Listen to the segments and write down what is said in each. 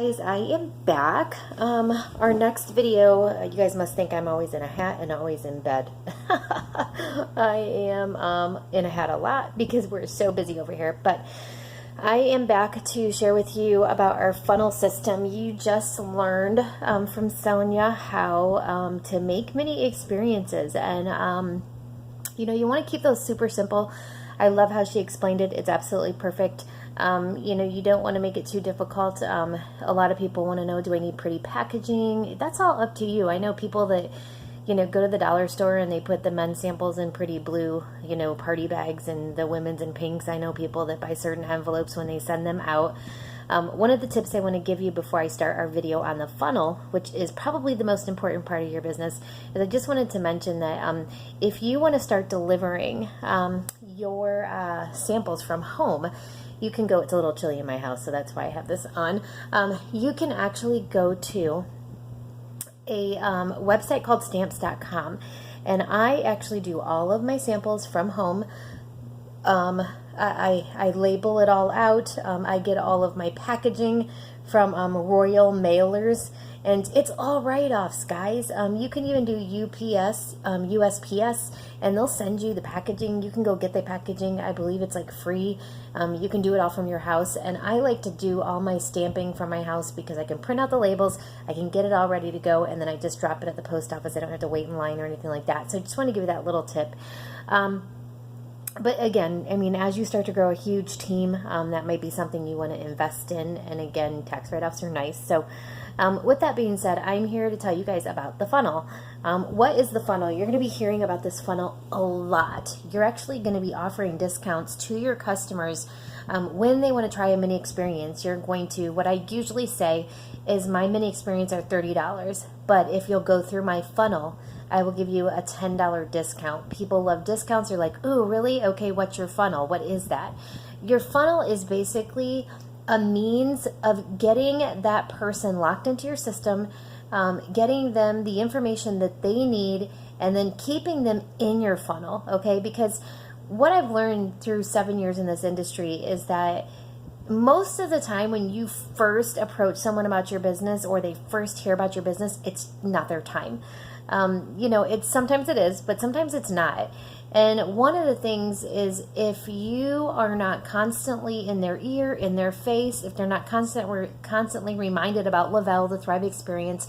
guys, I am back. Our next video, you guys must think I'm always in a hat and always in bed. I am in a hat a lot because we're so busy over here, but I am back to share with you about our funnel system. You just learned from Sonia how to make mini experiences, and you want to keep those super simple. I love how she explained it. It's absolutely perfect. You don't want to make it too difficult. A lot of people want to know, do I need pretty packaging? That's all up to you. I know people that, go to the dollar store and they put the men's samples in pretty blue, party bags, and the women's in pinks. I know people that buy certain envelopes when they send them out. One of the tips I want to give you before I start our video on the funnel, which is probably the most important part of your business, is I just wanted to mention that if you want to start delivering your samples from home, you can go, it's a little chilly in my house, so that's why I have this on. You can actually go to a website called stamps.com, and I actually do all of my samples from home. I label it all out. I get all of my packaging from Royal Mailers, and it's all write-offs, guys. You can even do USPS, and they'll send you the packaging. You can go get the packaging. I believe it's like free. You can do it all from your house, and I like to do all my stamping from my house because I can print out the labels, I can get it all ready to go, and then I just drop it at the post office. I don't have to wait in line or anything like that. So I just want to give you that little tip. But again, as you start to grow a huge team, that might be something you want to invest in. And again, tax write-offs are nice. So with that being said, I'm here to tell you guys about the funnel. What is the funnel? You're going to be hearing about this funnel a lot. You're actually going to be offering discounts to your customers when they want to try a mini experience. You're going to, what I usually say is my mini experience are $30. But if you'll go through my funnel, I will give you a $10 discount. People love discounts. They're like, ooh, really? Okay, what's your funnel? What is that? Your funnel is basically a means of getting that person locked into your system, getting them the information that they need, and then keeping them in your funnel, okay? Because what I've learned through 7 years in this industry is that most of the time when you first approach someone about your business or they first hear about your business, it's not their time. It's sometimes it is, but sometimes it's not. And one of the things is if you are not constantly in their ear, in their face, if they're not constantly reminded about Lavelle, the Thrive Experience,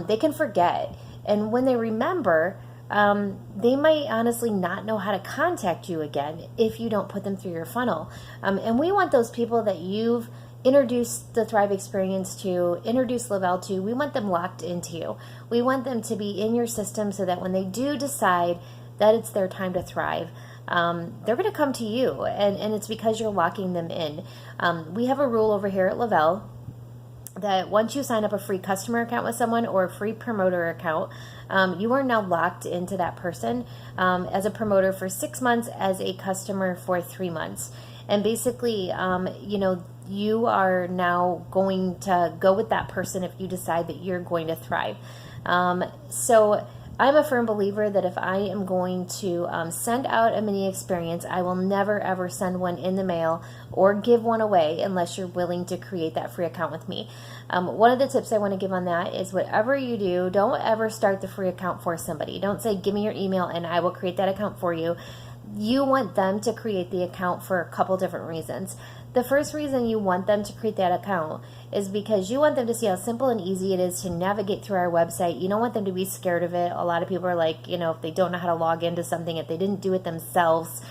they can forget. And when they remember, they might honestly not know how to contact you again if you don't put them through your funnel. And we want those people that you've introduce the Thrive Experience to, introduce Lavelle to, we want them locked into you. We want them to be in your system so that when they do decide that it's their time to thrive, they're going to come to you, and it's because you're locking them in. We have a rule over here at Lavelle that once you sign up a free customer account with someone or a free promoter account, you are now locked into that person as a promoter for 6 months, as a customer for 3 months. And basically, you are now going to go with that person if you decide that you're going to thrive. So I'm a firm believer that if I am going to send out a mini experience, I will never ever send one in the mail or give one away unless you're willing to create that free account with me. One of the tips I want to give on that is whatever you do, don't ever start the free account for somebody. Don't say, give me your email and I will create that account for you. You want them to create the account for a couple different reasons. The first reason you want them to create that account is because you want them to see how simple and easy it is to navigate through our website. You don't want them to be scared of it. A lot of people are like, if they don't know how to log into something, if they didn't do it themselves,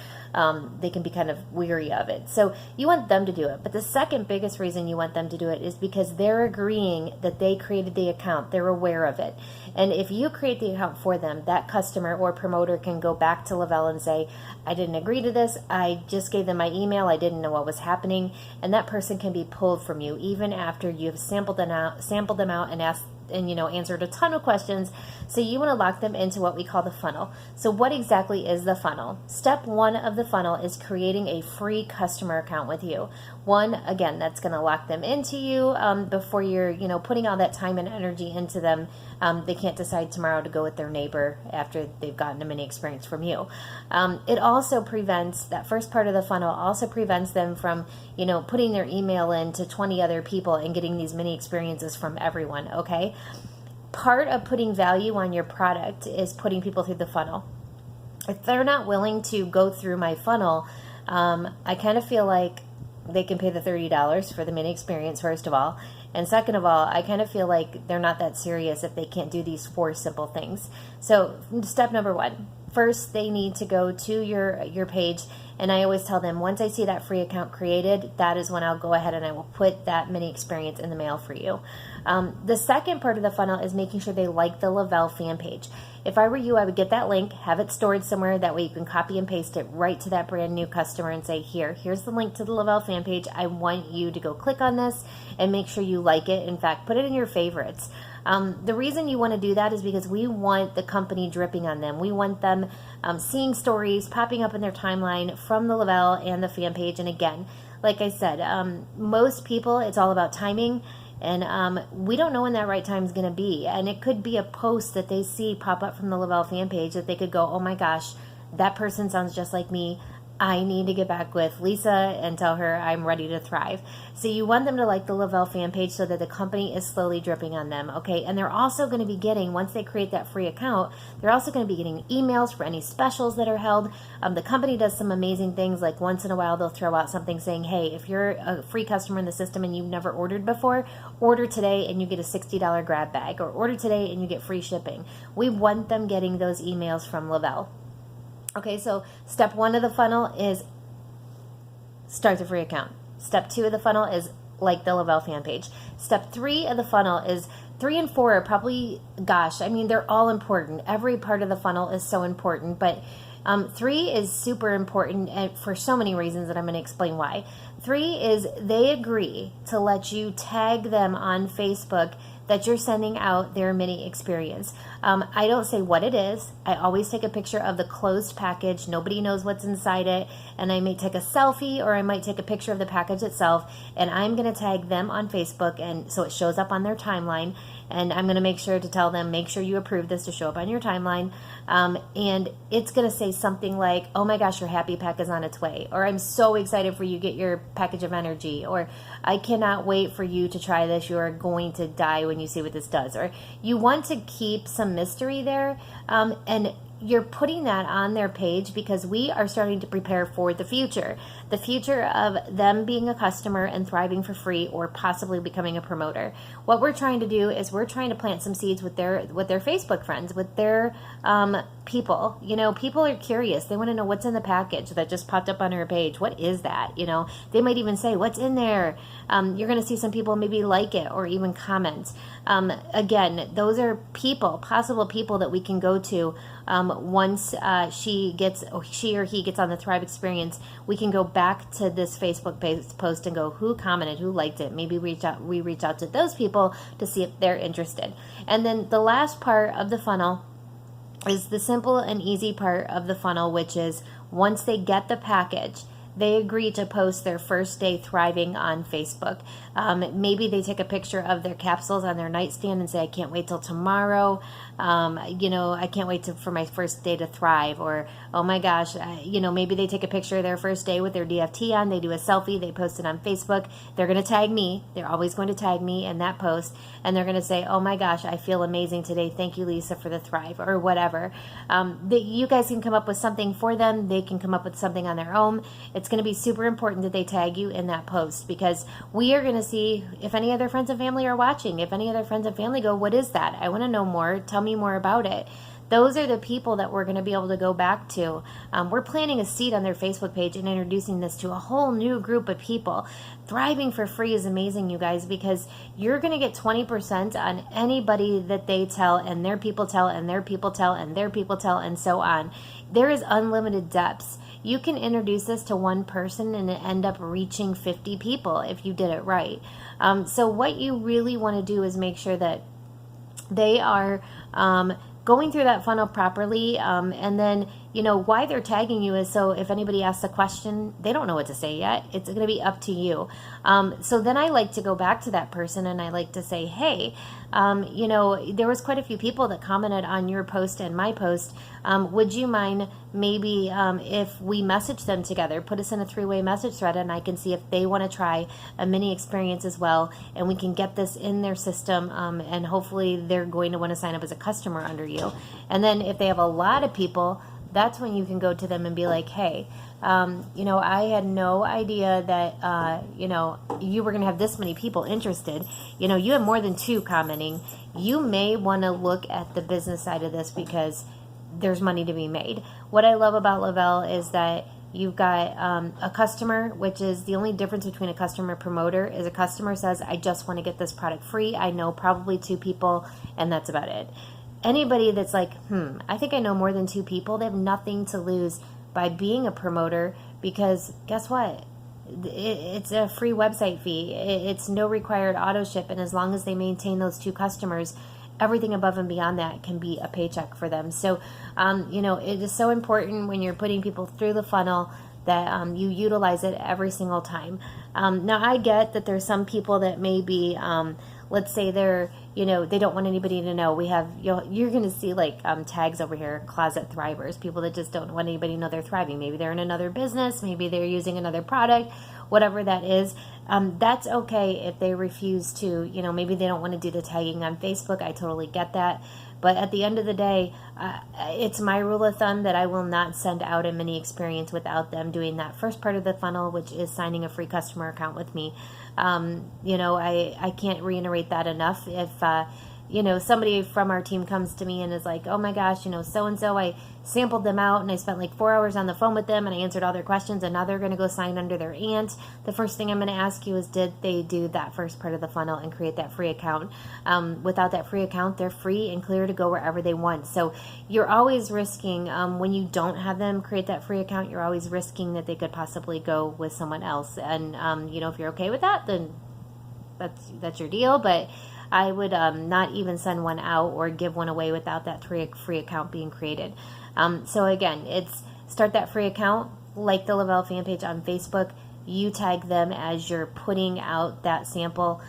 they can be kind of weary of it. So you want them to do it. But the second biggest reason you want them to do it is because they're agreeing that they created the account. They're aware of it. And if you create the account for them, that customer or promoter can go back to Lavelle and say, I didn't agree to this. I just gave them my email. I didn't know what was happening. And that person can be pulled from you even after you've sampled them out and asked answered a ton of questions. So you want to lock them into what we call the funnel. So what exactly is the funnel? Step 1 of the funnel is creating a free customer account with you. One, again, that's going to lock them into you before you're, putting all that time and energy into them. They can't decide tomorrow to go with their neighbor after they've gotten a mini experience from you. It also prevents, that first part of the funnel also prevents them from, putting their email in to 20 other people and getting these mini experiences from everyone, okay? Part of putting value on your product is putting people through the funnel. If they're not willing to go through my funnel, I kind of feel like they can pay the $30 for the mini experience, first of all. And second of all, I kind of feel like they're not that serious if they can't do these 4 simple things. So step number 1, first they need to go to your page. And I always tell them, once I see that free account created, that is when I'll go ahead and I will put that mini experience in the mail for you. The second part of the funnel is making sure they like the Lavelle fan page. If I were you, I would get that link, have it stored somewhere. That way you can copy and paste it right to that brand new customer and say, here's the link to the Lavelle fan page. I want you to go click on this and make sure you like it. In fact, put it in your favorites. The reason you want to do that is because we want the company dripping on them. We want them seeing stories popping up in their timeline from the Lavelle and the fan page. And again, like I said, most people, it's all about timing. And we don't know when that right time is going to be. And it could be a post that they see pop up from the Lavelle fan page that they could go, oh my gosh, that person sounds just like me. I need to get back with Lisa and tell her I'm ready to thrive. So you want them to like the Lavelle fan page so that the company is slowly dripping on them, okay? And they're also going to be getting, once they create that free account, they're also going to be getting emails for any specials that are held. The company does some amazing things, like once in a while they'll throw out something saying, hey, if you're a free customer in the system and you've never ordered before, order today and you get a $60 grab bag, or order today and you get free shipping. We want them getting those emails from Lavelle. Okay, so step 1 of the funnel is start the free account. Step 2 of the funnel is like the Lavelle fan page. Step 3 of the funnel is 3 and 4 are probably, they're all important. Every part of the funnel is so important, but 3 is super important and for so many reasons that I'm going to explain why. 3 is they agree to let you tag them on Facebook that you're sending out their mini experience. I don't say what it is. I always take a picture of the closed package. Nobody knows what's inside it. And I may take a selfie or I might take a picture of the package itself. And I'm going to tag them on Facebook. And so it shows up on their timeline. And I'm going to make sure to tell them, make sure you approve this to show up on your timeline. And it's going to say something like, oh my gosh, your happy pack is on its way. Or I'm so excited for you to get your package of energy. Or I cannot wait for you to try this. You're going to die when you see what this does. Or you want to keep some mystery there. And you're putting that on their page because we are starting to prepare for the future of them being a customer and thriving for free or possibly becoming a promoter. What we're trying to do is we're trying to plant some seeds with their Facebook friends, with their people. People are curious. They want to know what's in the package that just popped up on her page. What is that? They might even say, what's in there? You're going to see some people maybe like it or even comment. Again, those are possible people that we can go to once she or he gets on the Thrive experience. We can go back to this Facebook post and go, who commented, who liked it? Maybe we reach out to those people to see if they're interested. And then the last part of the funnel is the simple and easy part of the funnel, which is once they get the package, they agree to post their first day thriving on Facebook. Maybe they take a picture of their capsules on their nightstand and say, I can't wait till tomorrow. I can't wait for my first day to thrive. Or, oh my gosh, maybe they take a picture of their first day with their DFT on. They do a selfie. They post it on Facebook. They're going to tag me. They're always going to tag me in that post. And they're going to say, oh my gosh, I feel amazing today. Thank you, Lisa, for the Thrive, or whatever. You guys can come up with something for them. They can come up with something on their own. It's going to be super important that they tag you in that post, because we are going to see if any other friends and family are watching. If any other friends and family go, what is that? I want to know more. Tell me more about it. Those are the people that we're going to be able to go back to. We're planting a seed on their Facebook page and introducing this to a whole new group of people. Thriving for free is amazing, you guys, because you're going to get 20% on anybody that they tell, and their people tell, and their people tell, and their people tell, and so on. There is unlimited depths. You can introduce this to one person and end up reaching 50 people if you did it right. So what you really want to do is make sure that they are going through that funnel properly. And then, why they're tagging you is so if anybody asks a question, they don't know what to say yet. It's going to be up to you. So then I like to go back to that person and I like to say, hey, there was quite a few people that commented on your post and my post. Would you mind maybe if we message them together, put us in a 3-way message thread, and I can see if they want to try a mini experience as well, and we can get this in their system, and hopefully they're going to want to sign up as a customer under you. And then if they have a lot of people, that's when you can go to them and be like, hey, I had no idea that, you were going to have this many people interested. You have more than 2 commenting. You may want to look at the business side of this because there's money to be made. What I love about Lavelle is that you've got a customer, which is the only difference between a customer and promoter is a customer says, I just want to get this product free. I know probably 2 people, and that's about it. Anybody that's like, I think I know more than 2 people, they have nothing to lose by being a promoter, because guess what? It's a free website fee. It's no required auto ship, and as long as they maintain those 2 customers, everything above and beyond that can be a paycheck for them. So, it is so important when you're putting people through the funnel that you utilize it every single time. Now, I get that there's some people that may be, let's say they're, they don't want anybody to know. We have, you're going to see like tags over here, closet thrivers, people that just don't want anybody to know they're thriving. Maybe they're in another business, maybe they're using another product, whatever that is. That's okay if they refuse to, maybe they don't want to do the tagging on Facebook. I totally get that. But at the end of the day, it's my rule of thumb that I will not send out a mini experience without them doing that first part of the funnel, which is signing a free customer account with me. I can't reiterate that enough. If, somebody from our team comes to me and is like, oh my gosh, so-and-so, I sampled them out and I spent like 4 hours on the phone with them and I answered all their questions and now they're going to go sign under their aunt. The first thing I'm going to ask you is, did they do that first part of the funnel and create that free account? Without that free account, they're free and clear to go wherever they want. So you're always risking, when you don't have them create that free account, you're always risking that they could possibly go with someone else. And, if you're okay with that, then that's your deal. But I would not even send one out or give one away without that free account being created. So again, it's start that free account, like the Lavelle fan page on Facebook. You tag them as you're putting out that sample.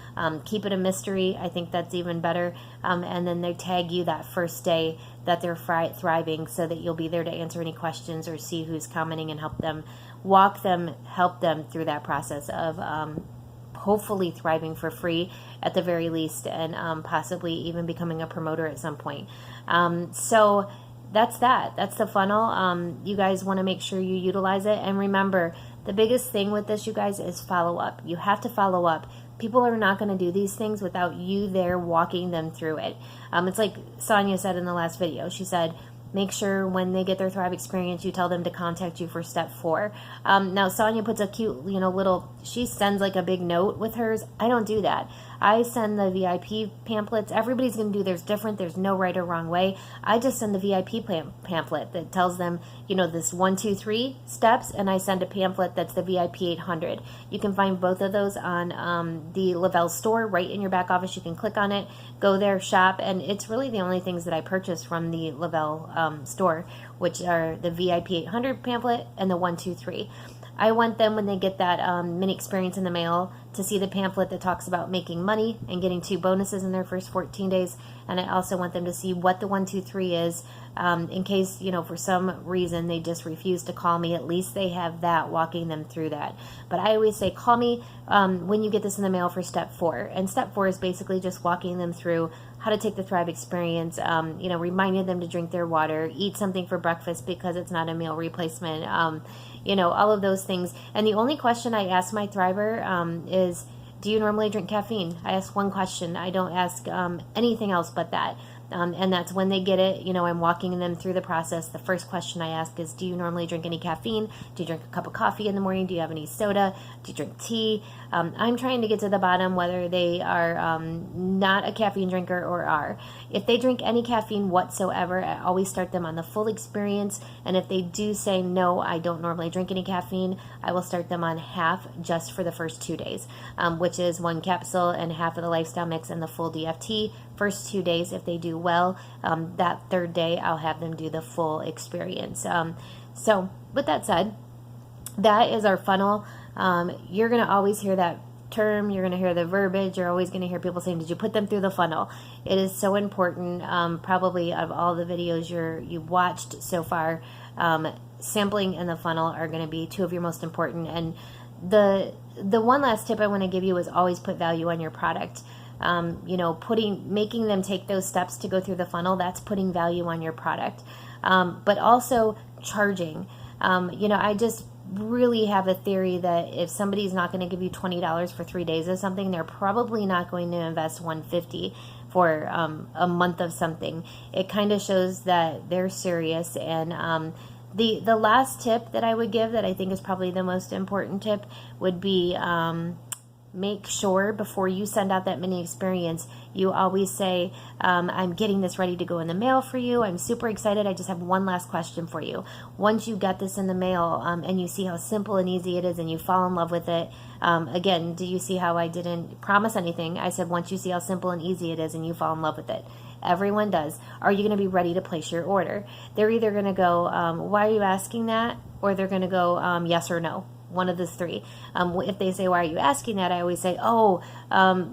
Keep it a mystery. I think that's even better. And then they tag you that first day that they're thriving, so that you'll be there to answer any questions or see who's commenting and help them help them through that process of hopefully thriving for free at the very least, and possibly even becoming a promoter at some point. So that's the funnel. You guys want to make sure you utilize it. And remember, the biggest thing with this, you guys, is follow up. You have to follow up. People are not going to do these things without you there walking them through it. It's like Sonia said in the last video. She said, make sure when they get their Thrive experience, you tell them to contact you for step 4. Now, Sonia puts a cute, she sends like a big note with hers. I don't do that. I send the VIP pamphlets. Everybody's going to do theirs different. There's no right or wrong way. I just send the VIP pamphlet that tells them, this 1, 2, 3 steps, and I send a pamphlet that's the VIP 800. You can find both of those on the Lavelle store right in your back office. You can click on it, go there, shop, and it's really the only things that I purchase from the Lavelle store, which are the VIP 800 pamphlet and the 1, 2, 3. I want them, when they get that mini experience in the mail, to see the pamphlet that talks about making money and getting 2 bonuses in their first 14 days. And I also want them to see what the 1, 2, 3 is, in case, for some reason they just refuse to call me. At least they have that walking them through that. But I always say, call me when you get this in the mail for step 4. And step 4 is basically just walking them through how to take the Thrive experience, reminding them to drink their water, eat something for breakfast because it's not a meal replacement, all of those things. And the only question I ask my Thriver is, do you normally drink caffeine? I ask one question. I don't ask anything else but that. And that's when they get it. You know, I'm walking them through the process. The first question I ask is, do you normally drink any caffeine? Do you drink a cup of coffee in the morning? Do you have any soda? Do you drink tea? I'm trying to get to the bottom whether they are not a caffeine drinker or are. If they drink any caffeine whatsoever, I always start them on the full experience. And if they do say, no, I don't normally drink any caffeine, I will start them on half just for the first 2 days, which is 1 capsule and half of the lifestyle mix and the full DFT. First 2 days, if they do well, that 3rd day, I'll have them do the full experience. So with that said, that is our funnel. You're going to always hear that term. You're going to hear the verbiage. You're always going to hear people saying, did you put them through the funnel? It is so important. Probably of all the videos you've watched so far, sampling and the funnel are going to be 2 of your most important. And the one last tip I want to give you is always put value on your product. You know, making them take those steps to go through the funnel, that's putting value on your product. But also charging. You know, I just really have a theory that if somebody's not going to give you $20 for 3 days of something, they're probably not going to invest $150 for a month of something. It kind of shows that they're serious. And the last tip that I would give, that I think is probably the most important tip, would be make sure before you send out that mini experience, you always say, I'm getting this ready to go in the mail for you. I'm super excited. I just have one last question for you. Once you get this in the mail and you see how simple and easy it is and you fall in love with it, again, do you see how I didn't promise anything? I said, once you see how simple and easy it is and you fall in love with it. Everyone does. Are you going to be ready to place your order? They're either going to go, why are you asking that? Or they're going to go, yes or no. One of the 3. If they say, why are you asking that? I always say,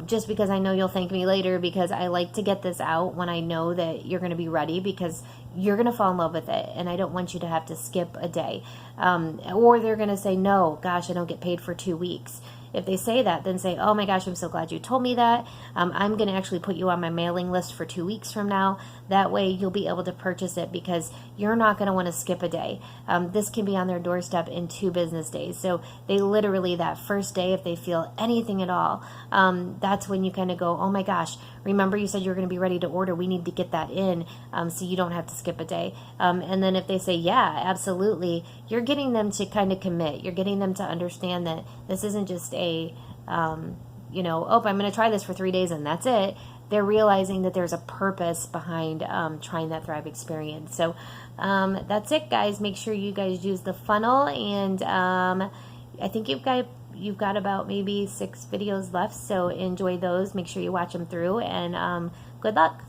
just because I know you'll thank me later, because I like to get this out when I know that you're going to be ready, because you're going to fall in love with it. And I don't want you to have to skip a day. Or they're going to say, no, gosh, I don't get paid for 2 weeks. If they say that, then say, oh my gosh, I'm so glad you told me that. I'm going to actually put you on my mailing list for 2 weeks from now. That way you'll be able to purchase it, because you're not going to want to skip a day. This can be on their doorstep in 2 business days. So they literally, that first day, if they feel anything at all, that's when you kind of go, oh my gosh, remember you said you were going to be ready to order. We need to get that in so you don't have to skip a day. And then if they say, yeah, absolutely, you're getting them to kind of commit. You're getting them to understand that this isn't just I'm going to try this for 3 days and that's it. They're realizing that there's a purpose behind trying that Thrive experience. So that's it, guys. Make sure you guys use the funnel, and I think you've got about maybe 6 videos left, so enjoy those. Make sure you watch them through, and good luck.